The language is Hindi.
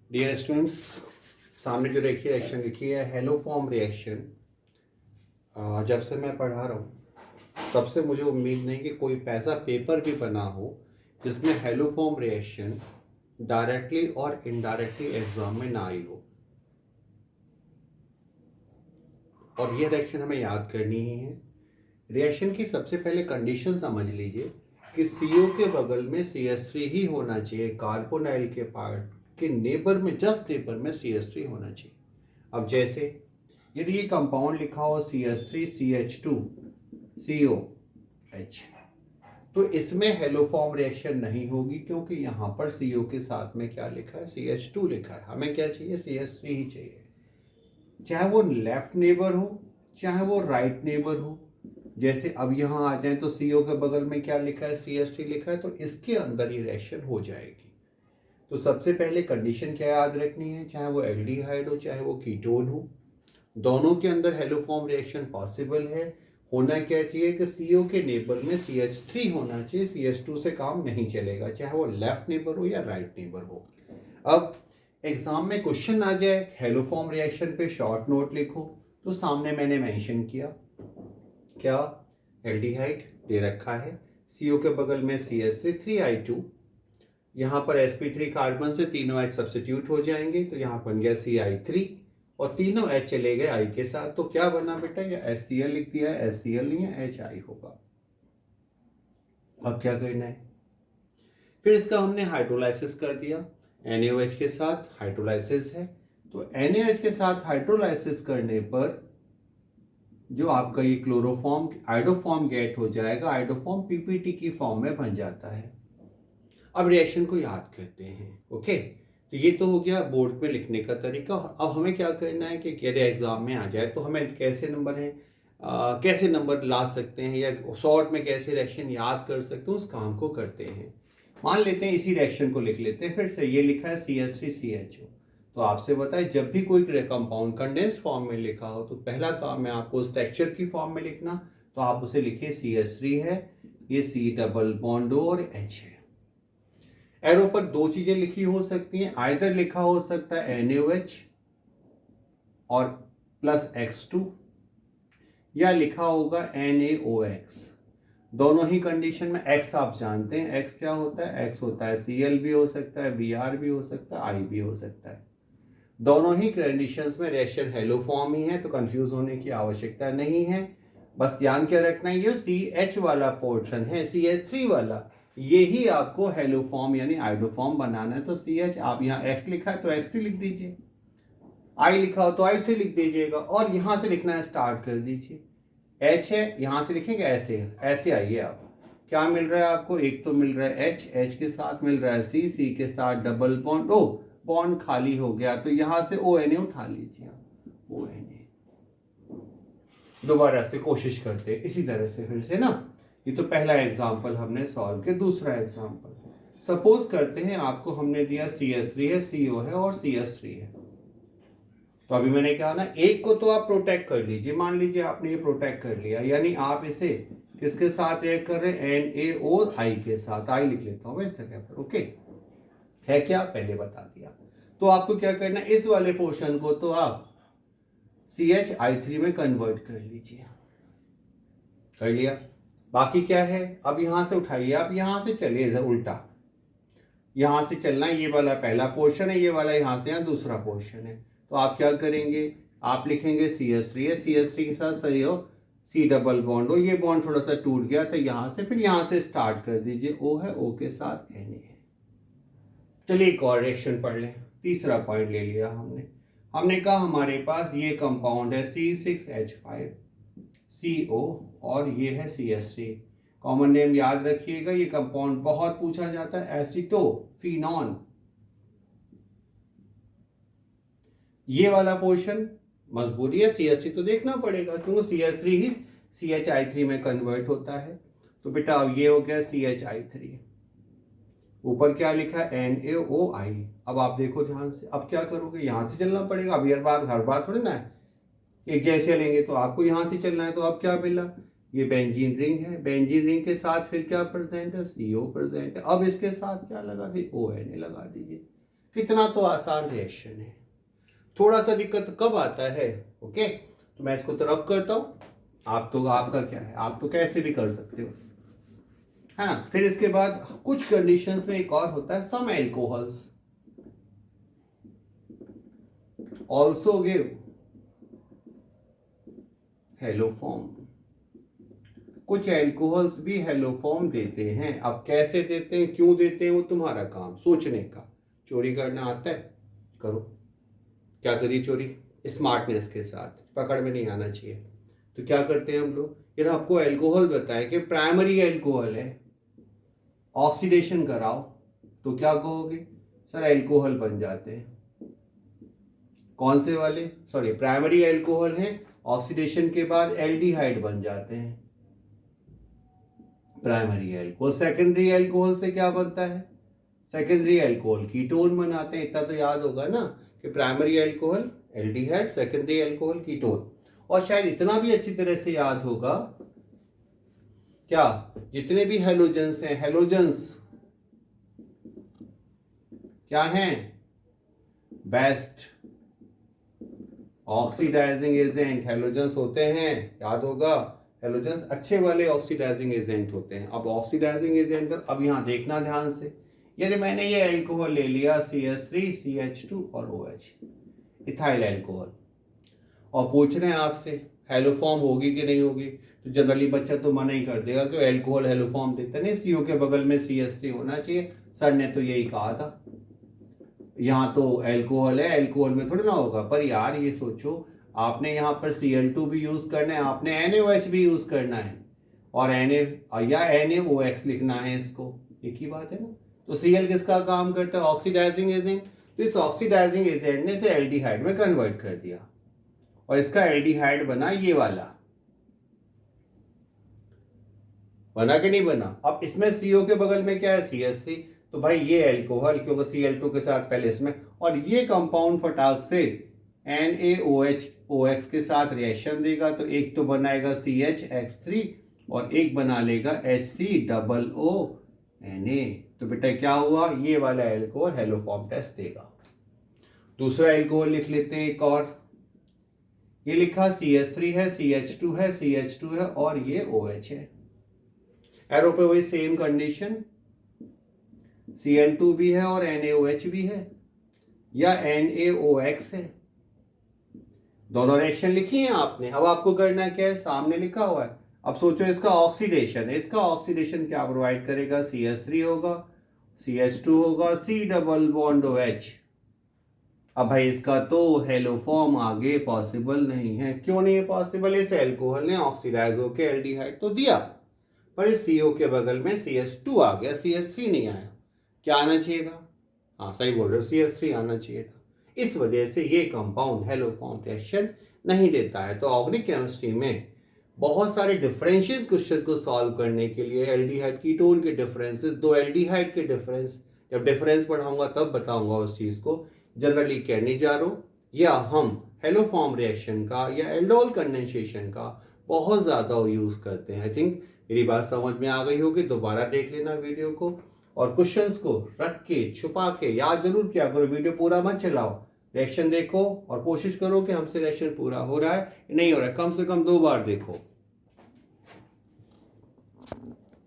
डियर स्टूडेंट्स, सामने जो देखिए रिएक्शन लिखी है हेलो फॉर्म रिएक्शन। जब से मैं पढ़ा रहा हूँ तब से मुझे उम्मीद नहीं कि कोई पैसा पेपर भी बना हो जिसमें हेलो फॉर्म रिएक्शन डायरेक्टली और इनडायरेक्टली एग्जाम में ना आई हो। और ये रिएक्शन हमें याद करनी ही है। रिएक्शन की सबसे पहले कंडीशन समझ लीजिए कि CO के बगल में CH3 ही होना चाहिए। कार्बोनाइल के पार्ट के नेबर में, जस्ट नेबर में CH3 होना चाहिए। अब जैसे यदि ये कंपाउंड लिखा हो CH3 CH2 COH, तो इसमें हेलो फॉर्म रिएक्शन नहीं होगी क्योंकि यहाँ पर CO के साथ में क्या लिखा है, CH2 लिखा है। हमें क्या चाहिए, CH3 ही चाहिए, चाहे वो लेफ्ट नेबर हो चाहे वो राइट नेबर हो। जैसे अब यहाँ आ जाए तो CO के बगल में क्या लिखा है, CH3 लिखा है, तो इसके अंदर ही रिएक्शन हो जाएगी। तो सबसे पहले कंडीशन क्या याद रखनी है, चाहे वो एल्डिहाइड हो चाहे वो कीटोन हो, दोनों के अंदर हेलो फॉर्म रिएक्शन पॉसिबल है। होना क्या चाहिए कि CO के नेबर में CH3 होना चाहिए, CH2 से काम नहीं चलेगा, चाहे वो लेफ्ट नेबर हो या राइट नेबर हो। अब एग्जाम में क्वेश्चन आ जाए हेलो फॉर्म रिएक्शन पे शॉर्ट नोट लिखो, तो सामने मैंने मेंशन किया क्या, एल्डिहाइड दे रखा है, CO के बगल में CH3 3I2, यहाँ पर sp3 कार्बन से तीनों H सब्सिट्यूट हो जाएंगे, तो यहाँ बन गया CI3 और तीनों H चले गए I के साथ, तो क्या बना बेटा, ये HCl लिख दिया है, HCl नहीं है HI होगा। अब क्या करना है, फिर इसका हमने हाइड्रोलाइसिस कर दिया, NaOH के साथ हाइड्रोलाइसिस है, तो NaOH के साथ हाइड्रोलाइसिस करने पर जो आपका ये क्लोरोफॉर्म आइडोफॉर्म गेट हो जाएगा, आइडोफॉर्म PPT की फॉर्म में बन जाता है। अब रिएक्शन को याद करते हैं। ओके, तो ये तो हो गया बोर्ड पे लिखने का तरीका। अब हमें क्या करना है कि यदि एग्जाम में आ जाए तो हमें कैसे नंबर है, कैसे नंबर ला सकते हैं या शॉर्ट में कैसे रिएक्शन याद कर सकते हैं, उस काम को करते हैं। मान लेते हैं इसी रिएक्शन को लिख लेते हैं फिर से। ये लिखा है CH3 CHO, तो आपसे बताए जब भी कोई कंपाउंड कंडेंस फॉर्म में लिखा हो तो पहला काम है आपको स्ट्रक्चर की फॉर्म में लिखना, तो आप उसे लिखिए CH3 है, ये C डबल बॉन्ड और H है। एरो पर दो चीजें लिखी हो सकती हैं, आइदर लिखा हो सकता है NaOH और प्लस X2, या लिखा होगा NaOX। दोनों ही कंडीशन में X आप जानते हैं, X क्या होता है, X होता है Cl भी हो सकता है, Br भी हो सकता है, I भी हो सकता है। दोनों ही कंडीशंस में रिएक्शन हेलो फॉर्म ही है, तो कंफ्यूज होने की आवश्यकता नहीं है। बस ध्यान क्या रखना है, ये CH वाला पोर्शन है, CH3 वाला, यही आपको हेलो फॉर्म यानी आइडोफॉर्म बनाना है। तो CH, आप यहाँ X लिखा है तो X3 लिख दीजिए, I लिखा हो तो I3 लिख दीजिएगा, और यहां से लिखना है स्टार्ट कर दीजिए। H है, यहां से लिखेंगे ऐसे ऐसे आइए, आप क्या मिल रहा है आपको, एक तो मिल रहा है H के साथ मिल रहा है C के साथ डबल बॉन्ड, ओ बॉन्ड खाली हो गया, तो यहां से ONA उठा लीजिए आप, ONA। दोबारा से कोशिश करते इसी तरह से फिर से ना। ये तो पहला एग्जाम्पल हमने सॉल्व किया। दूसरा एग्जाम्पल सपोज करते हैं आपको हमने दिया CH3 है, CO है और CH3 है। तो अभी मैंने कहा ना, एक को तो आप प्रोटेक्ट कर लीजिए, मान लीजिए आपने ये प्रोटेक्ट कर लिया, यानी आप इसे किसके साथ रिएक्ट कर रहे हैं, NaOI के साथ। I लिख लेता हूं इस जगह पर। ओके, है क्या, पहले बता दिया। तो आपको क्या करना है, इस वाले पोर्शन को तो आप CHI3 में कन्वर्ट कर लीजिए। कर लिया, बाकी क्या है, अब यहां से उठाइए, आप यहां से चलिए इधर उल्टा, यहां से चलना है, ये वाला पहला पोर्शन है, ये वाला यहां से यहाँ दूसरा पोर्शन है। तो आप क्या करेंगे, आप लिखेंगे CH3 है, CH3 के साथ सही हो C डबल बॉन्ड हो, ये बॉन्ड थोड़ा सा टूट गया तो यहां से, फिर यहां से स्टार्ट कर दीजिए, O है, O के साथ Na है। चलिए एक और रिएक्शन पढ़ लें, तीसरा पॉइंट ले लिया हमने कहा हमारे पास ये कंपाउंड है C6H5 CO और ये है CH3। कॉमन नेम याद रखिएगा, ये कंपाउंड बहुत पूछा जाता है, एसिटोफिनॉन। ये वाला पोर्शन मजबूरी है, CH3 तो देखना पड़ेगा क्योंकि CH3 ही CHI3 में कन्वर्ट होता है। तो बेटा अब ये हो गया CHI3, ऊपर क्या लिखा है NaOI। अब आप देखो ध्यान से, अब क्या करोगे, यहां से चलना पड़ेगा। अब हर बार थोड़ी ना है एक जैसे लेंगे, तो आपको यहां से चलना है। तो अब क्या मिला, ये बेंजीन रिंग है, बेंजीन रिंग के साथ फिर क्या प्रेजेंट है, CO प्रेजेंट है। अब इसके साथ क्या लगा, फिर ONA लगा दीजिए। कितना तो आसान रिएक्शन है। थोड़ा सा दिक्कत कब आता है, ओके, तो मैं इसको तरफ करता हूँ, आप तो आपका क्या है, आप तो कैसे भी कर सकते हो, है ना। फिर इसके बाद कुछ कंडीशंस में एक और होता है, सम एल्कोहल्स ऑल्सो गिव हेलोफॉर्म। कुछ एल्कोहल्स भी हेलोफॉर्म देते हैं। अब कैसे देते हैं, क्यों देते हैं, वो तुम्हारा काम सोचने का। चोरी करना आता है, करो। क्या करिए चोरी, स्मार्टनेस के साथ, पकड़ में नहीं आना चाहिए। तो क्या करते हैं हम लोग, यार आपको एल्कोहल बताएं कि प्राइमरी एल्कोहल है, ऑक्सीडेशन कराओ, तो क्या कहोगे, सर एल्कोहल बन जाते हैं। कौन से वाले, सॉरी प्राइमरी एल्कोहल है, ऑक्सीडेशन के बाद एल्डिहाइड बन जाते हैं प्राइमरी एल्कोहल। सेकेंडरी एल्कोहल से क्या बनता है, सेकेंडरी एल्कोहल कीटोन बनाते हैं। इतना तो याद होगा ना कि primary alcohol aldehyde, secondary alcohol ketone. और शायद इतना भी अच्छी तरह से याद होगा, क्या जितने भी हेलोजेंस हैं, हेलोजेंस क्या हैं, बेस्ट ऑक्सीडाइजिंग एजेंट हेलोजेंस होते हैं, याद होगा। हेलोजेंस अच्छे वाले ऑक्सीडाइजिंग एजेंट होते हैं। अब ऑक्सीडाइजिंग एजेंट, अब यहाँ देखना ध्यान से, यदि मैंने ये एल्कोहल ले लिया CH3 CH2 और OH, इथाइल एल्कोहल, और पूछ रहे हैं आपसे हेलोफॉर्म होगी कि नहीं होगी, तो जनरली बच्चा तो मना ही कर देगा कि एल्कोहल हेलोफॉर्म देता नहीं, CO के बगल में CH3 होना चाहिए, सर ने तो यही कहा था। यहाँ तो एल्कोहल है, एल्कोहल में थोड़ी ना होगा। पर यार ये सोचो, आपने यहाँ पर Cl2 भी यूज करना है, आपने NaOH भी यूज करना है, और NaOX लिखना है, इसको एक ही बात है ना। तो Cl किसका काम करता है, ऑक्सीडाइजिंग एजेंट। तो इस ऑक्सीडाइजिंग एजेंट ने इसे एल्डिहाइड में कन्वर्ट कर दिया, और इसका एल्डिहाइड बना ये वाला, बना कि नहीं बना। अब इसमें CO के बगल में क्या है, CH3, तो भाई ये एल्कोहल, क्योंकि Cl2 के साथ पहले इसमें, और ये कंपाउंड फटाक से NaOH के साथ रिएक्शन देगा, तो एक तो बनाएगा CHX3 और एक बना लेगा HCOONA। तो बेटा क्या हुआ, ये वाला एल्कोहल हेलोफॉर्म टेस्ट देगा। दूसरा एल्कोहल लिख लेते हैं एक और, ये लिखा CH3 है, CH2 है, CH2 है, और ये OH है। एरो पे वही सेम कंडीशन, Cl2 भी है और NaOH भी है, या NaOX है। दोनों रिएक्शन लिखी हैं आपने। अब आपको करना क्या है, सामने लिखा हुआ है। अब सोचो इसका ऑक्सीडेशन है, इसका ऑक्सीडेशन क्या प्रोवाइड करेगा, CH3 होगा, CH2 होगा, C डबल बॉन्ड OH। अब भाई इसका तो हेलोफॉर्म आगे पॉसिबल नहीं है। क्यों नहीं है पॉसिबल, इस एल्कोहल ने ऑक्सीडाइज होकर एल्डिहाइड तो दिया, पर इस CO के बगल में CH2 आ गया, CH3 नहीं आया। क्या आना चाहिए था, हाँ सही बोल रहे हो, CH3 आना चाहिए था। इस वजह से ये कंपाउंड हेलोफॉर्म रिएक्शन नहीं देता है। तो ऑर्गेनिक केमिस्ट्री में बहुत सारे डिफरेंशियल क्वेश्चन को सॉल्व करने के लिए एल्डिहाइड कीटोन के डिफरेंसेस, दो एल्डिहाइड के डिफरेंस, जब डिफरेंस पढ़ाऊंगा तब बताऊंगा उस चीज़ को, जनरली कहने जा रहा हूँ। या हम हेलोफॉर्म रिएक्शन का या एल्डोल कंडेंसेशन का बहुत ज़्यादा यूज़ करते हैं। आई थिंक मेरी बात समझ में आ गई होगी। दोबारा देख लेना वीडियो को, और क्वेश्चंस को रख के छुपा के याद जरूर किया करो। वीडियो पूरा मत चलाओ, रिएक्शन देखो और कोशिश करो कि हमसे रिएक्शन पूरा हो रहा है नहीं हो रहा है, कम से कम 2 बार देखो।